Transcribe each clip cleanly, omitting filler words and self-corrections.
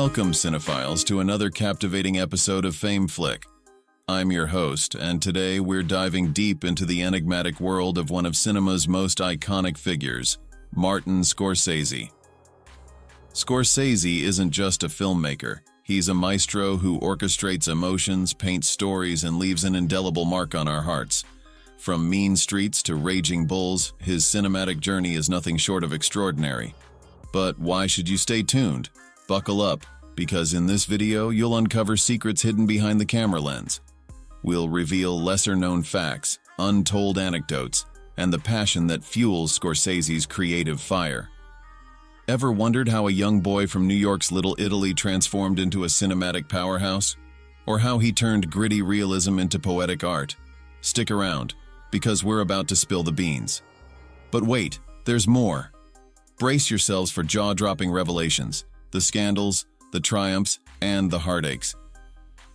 Welcome, cinephiles, to another captivating episode of Fame Flick. I'm your host, and today we're diving deep into the enigmatic world of one of cinema's most iconic figures, Martin Scorsese. Scorsese isn't just a filmmaker. He's a maestro who orchestrates emotions, paints stories, and leaves an indelible mark on our hearts. From Mean Streets to Raging Bulls, his cinematic journey is nothing short of extraordinary. But why should you stay tuned? Buckle up, because in this video you'll uncover secrets hidden behind the camera lens. We'll reveal lesser-known facts, untold anecdotes, and the passion that fuels Scorsese's creative fire. Ever wondered how a young boy from New York's Little Italy transformed into a cinematic powerhouse? Or how he turned gritty realism into poetic art? Stick around, because we're about to spill the beans. But wait, there's more. Brace yourselves for jaw-dropping revelations, the scandals, the triumphs, and the heartaches.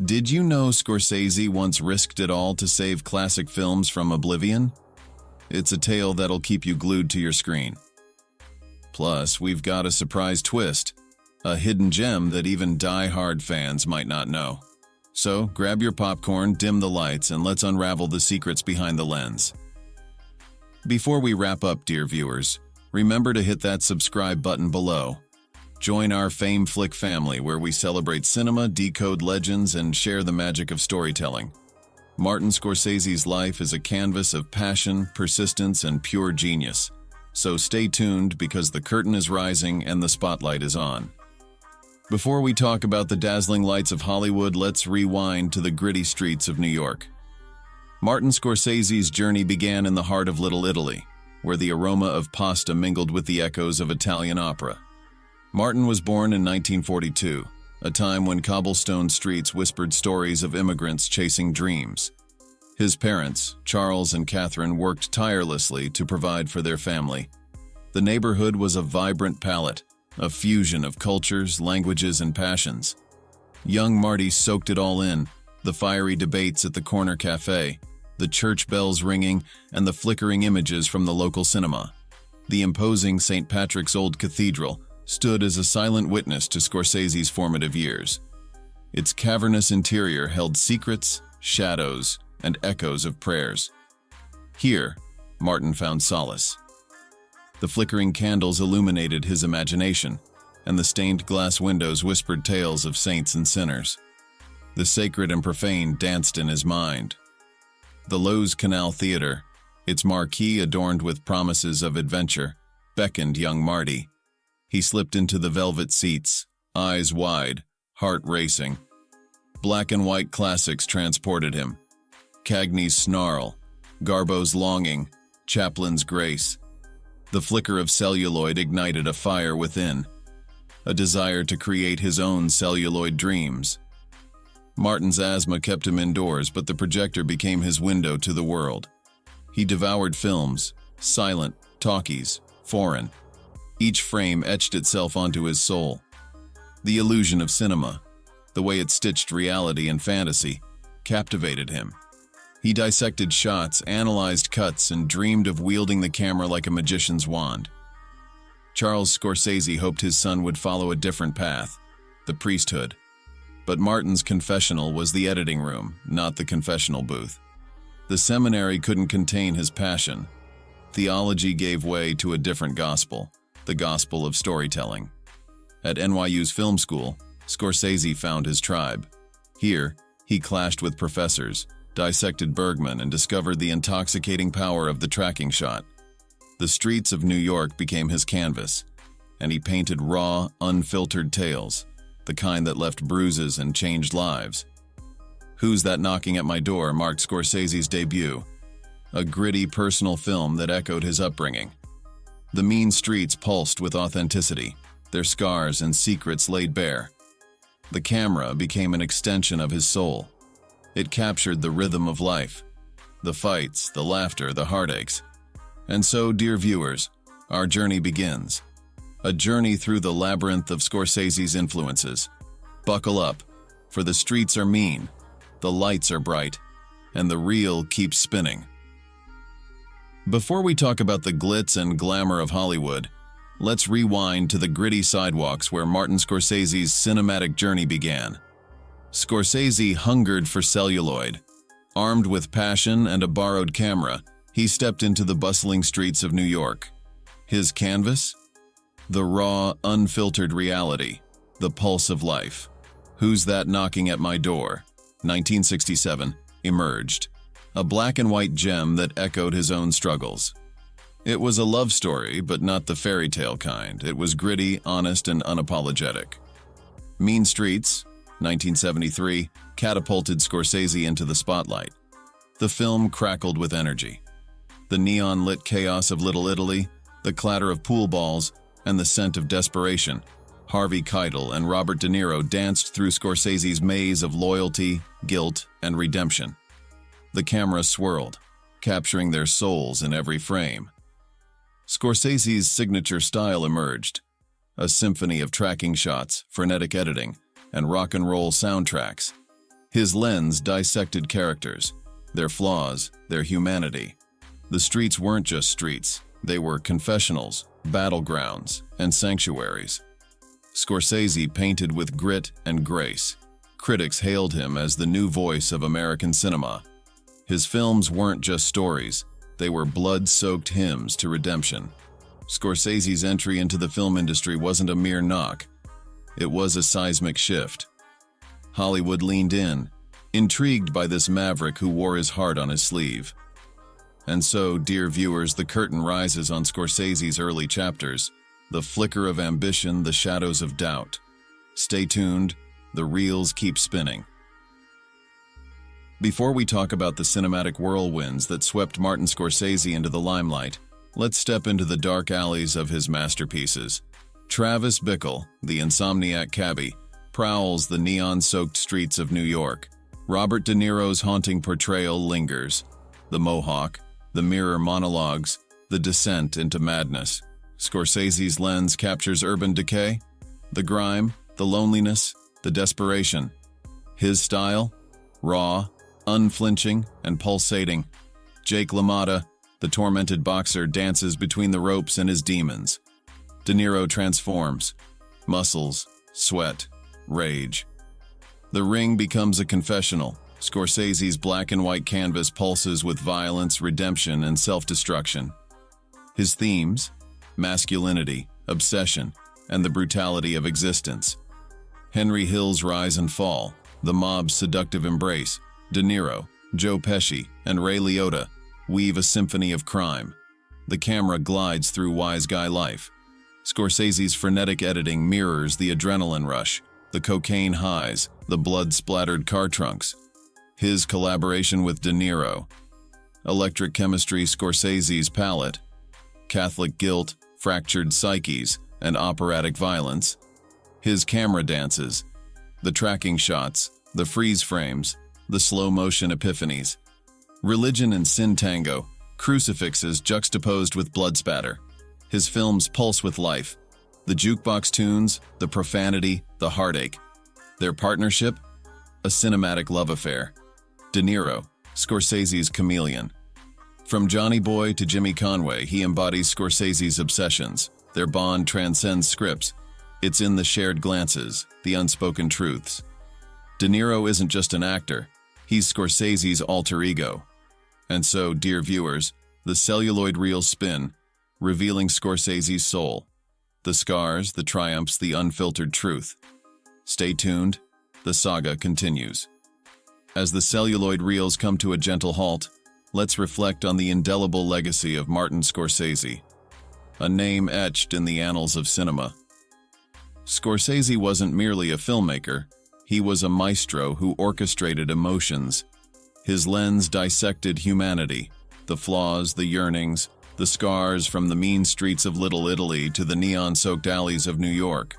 Did you know Scorsese once risked it all to save classic films from oblivion? It's a tale that'll keep you glued to your screen. Plus, we've got a surprise twist, a hidden gem that even die-hard fans might not know. So, grab your popcorn, dim the lights, and let's unravel the secrets behind the lens. Before we wrap up, dear viewers, remember to hit that subscribe button below. Join our Fame Flick family where we celebrate cinema, decode legends, and share the magic of storytelling. Martin Scorsese's life is a canvas of passion, persistence, and pure genius. So stay tuned because the curtain is rising and the spotlight is on. Before we talk about the dazzling lights of Hollywood, let's rewind to the gritty streets of New York. Martin Scorsese's journey began in the heart of Little Italy, where the aroma of pasta mingled with the echoes of Italian opera. Martin was born in 1942, a time when cobblestone streets whispered stories of immigrants chasing dreams. His parents, Charles and Catherine, worked tirelessly to provide for their family. The neighborhood was a vibrant palette, a fusion of cultures, languages, and passions. Young Marty soaked it all in, the fiery debates at the corner cafe, the church bells ringing, and the flickering images from the local cinema. The imposing St. Patrick's Old Cathedral stood as a silent witness to Scorsese's formative years. Its cavernous interior held secrets, shadows, and echoes of prayers. Here, Martin found solace. The flickering candles illuminated his imagination, and the stained glass windows whispered tales of saints and sinners. The sacred and profane danced in his mind. The Lowe's Canal Theater, its marquee adorned with promises of adventure, beckoned young Marty. He slipped into the velvet seats, eyes wide, heart racing. Black and white classics transported him. Cagney's Snarl, Garbo's Longing, Chaplin's Grace. The flicker of celluloid ignited a fire within, a desire to create his own celluloid dreams. Martin's asthma kept him indoors, but the projector became his window to the world. He devoured films, silent, talkies, foreign. Each frame etched itself onto his soul. The illusion of cinema, the way it stitched reality and fantasy, captivated him. He dissected shots, analyzed cuts, and dreamed of wielding the camera like a magician's wand. Charles Scorsese hoped his son would follow a different path, the priesthood. But Martin's confessional was the editing room, not the confessional booth. The seminary couldn't contain his passion. Theology gave way to a different gospel, the gospel of storytelling. At NYU's film school, Scorsese found his tribe. Here, he clashed with professors, dissected Bergman, and discovered the intoxicating power of the tracking shot. The streets of New York became his canvas, and he painted raw, unfiltered tales, the kind that left bruises and changed lives. Who's That Knocking at My Door marked Scorsese's debut, a gritty personal film that echoed his upbringing. The mean streets pulsed with authenticity, their scars and secrets laid bare. The camera became an extension of his soul. It captured the rhythm of life, the fights, the laughter, the heartaches. And so, dear viewers, our journey begins. A journey through the labyrinth of Scorsese's influences. Buckle up, for the streets are mean, the lights are bright, and the reel keeps spinning. Before we talk about the glitz and glamour of Hollywood, let's rewind to the gritty sidewalks where Martin Scorsese's cinematic journey began. Scorsese hungered for celluloid. Armed with passion and a borrowed camera, he stepped into the bustling streets of New York. His canvas? The raw, unfiltered reality, the pulse of life. Who's That Knocking at My Door? 1967, emerged. A black and white gem that echoed his own struggles. It was a love story, but not the fairy tale kind. It was gritty, honest, and unapologetic. Mean Streets, 1973, catapulted Scorsese into the spotlight. The film crackled with energy. The neon-lit chaos of Little Italy, the clatter of pool balls, and the scent of desperation. Harvey Keitel and Robert De Niro danced through Scorsese's maze of loyalty, guilt, and redemption. The camera swirled, capturing their souls in every frame. Scorsese's signature style emerged, a symphony of tracking shots, frenetic editing, and rock and roll soundtracks. His lens dissected characters, their flaws, their humanity. The streets weren't just streets, they were confessionals, battlegrounds, and sanctuaries. Scorsese painted with grit and grace. Critics hailed him as the new voice of American cinema. His films weren't just stories, they were blood-soaked hymns to redemption. Scorsese's entry into the film industry wasn't a mere knock. It was a seismic shift. Hollywood leaned in, intrigued by this maverick who wore his heart on his sleeve. And so, dear viewers, the curtain rises on Scorsese's early chapters, the flicker of ambition, the shadows of doubt. Stay tuned, the reels keep spinning. Before we talk about the cinematic whirlwinds that swept Martin Scorsese into the limelight, let's step into the dark alleys of his masterpieces. Travis Bickle, the insomniac cabbie, prowls the neon-soaked streets of New York. Robert De Niro's haunting portrayal lingers. The Mohawk, the mirror monologues, the descent into madness. Scorsese's lens captures urban decay, the grime, the loneliness, the desperation. His style? Raw, unflinching, and pulsating. Jake LaMotta, the tormented boxer, dances between the ropes and his demons. De Niro transforms. Muscles, sweat, rage. The Ring becomes a confessional. Scorsese's black and white canvas pulses with violence, redemption, and self-destruction. His themes? Masculinity, obsession, and the brutality of existence. Henry Hill's rise and fall, the mob's seductive embrace. De Niro, Joe Pesci, and Ray Liotta weave a symphony of crime. The camera glides through wise guy life. Scorsese's frenetic editing mirrors the adrenaline rush, the cocaine highs, the blood-splattered car trunks. His collaboration with De Niro. Electric chemistry, Scorsese's palette. Catholic guilt, fractured psyches, and operatic violence. His camera dances. The tracking shots, the freeze frames, the slow-motion epiphanies. Religion and sin tango, crucifixes juxtaposed with blood spatter. His films pulse with life. The jukebox tunes, the profanity, the heartache. Their partnership? A cinematic love affair. De Niro, Scorsese's chameleon. From Johnny Boy to Jimmy Conway, he embodies Scorsese's obsessions. Their bond transcends scripts. It's in the shared glances, the unspoken truths. De Niro isn't just an actor. He's Scorsese's alter ego. And so, dear viewers, the celluloid reels spin, revealing Scorsese's soul. The scars, the triumphs, the unfiltered truth. Stay tuned, the saga continues. As the celluloid reels come to a gentle halt, let's reflect on the indelible legacy of Martin Scorsese, a name etched in the annals of cinema. Scorsese wasn't merely a filmmaker, he was a maestro who orchestrated emotions. His lens dissected humanity, the flaws, the yearnings, the scars from the mean streets of Little Italy to the neon-soaked alleys of New York.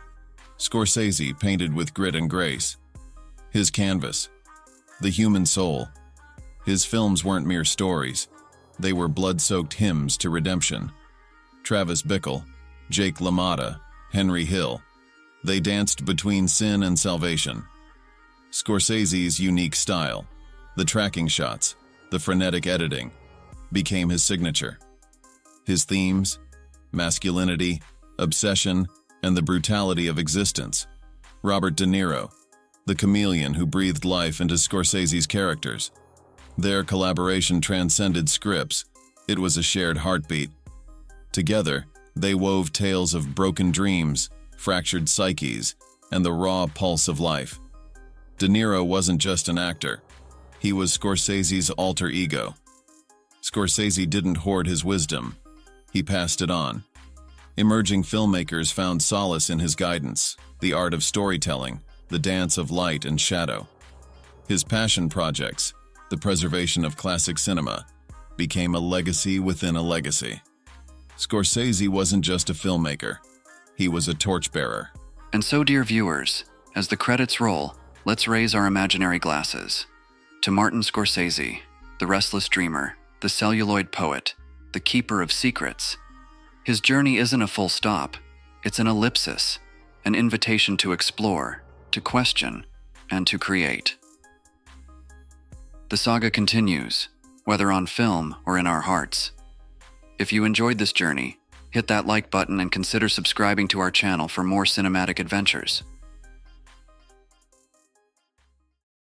Scorsese painted with grit and grace. His canvas, the human soul. His films weren't mere stories. They were blood-soaked hymns to redemption. Travis Bickle, Jake LaMotta, Henry Hill. They danced between sin and salvation. Scorsese's unique style, the tracking shots, the frenetic editing, became his signature. His themes, masculinity, obsession, and the brutality of existence. Robert De Niro, the chameleon who breathed life into Scorsese's characters. Their collaboration transcended scripts. It was a shared heartbeat. Together, they wove tales of broken dreams, fractured psyches, and the raw pulse of life. De Niro wasn't just an actor. He was Scorsese's alter ego. Scorsese didn't hoard his wisdom. He passed it on. Emerging filmmakers found solace in his guidance, the art of storytelling, the dance of light and shadow. His passion projects, the preservation of classic cinema, became a legacy within a legacy. Scorsese wasn't just a filmmaker. He was a torchbearer. And so, dear viewers, as the credits roll, let's raise our imaginary glasses. To Martin Scorsese, the restless dreamer, the celluloid poet, the keeper of secrets. His journey isn't a full stop, it's an ellipsis, an invitation to explore, to question, and to create. The saga continues, whether on film or in our hearts. If you enjoyed this journey, hit that like button and consider subscribing to our channel for more cinematic adventures.